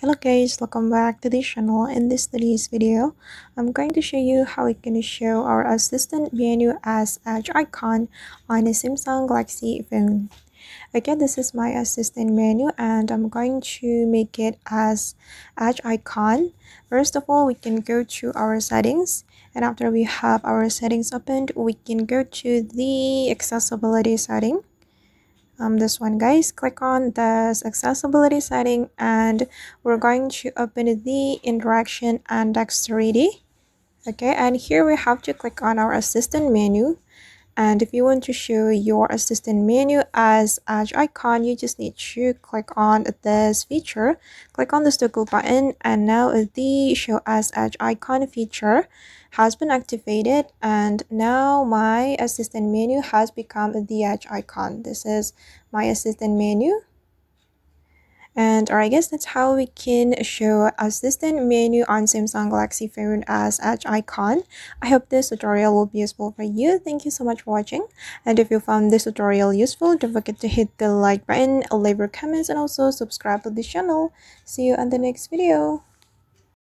Hello guys, welcome back to the channel. In today's video, I'm going to show you how we can show our assistant menu as edge icon on a Samsung Galaxy phone. Okay, this is my assistant menu and I'm going to make it as edge icon. First of all, we can go to our settings, and after we have our settings opened, we can go to the accessibility setting. This one, guys, click on this accessibility setting and we're going to open the interaction and dexterity. Okay, and here we have to click on our assistant menu, and if you want to show your assistant menu as edge icon, you just need to click on this feature, click on the toggle button, and now the show as edge icon feature has been activated, and now my assistant menu has become the edge icon. This is my assistant menu. And I guess that's how we can show assistant menu on Samsung Galaxy phone as edge icon. I hope this tutorial will be useful for you. Thank you so much for watching. And if you found this tutorial useful, don't forget to hit the like button, leave your comments, and also subscribe to the channel. See you on the next video.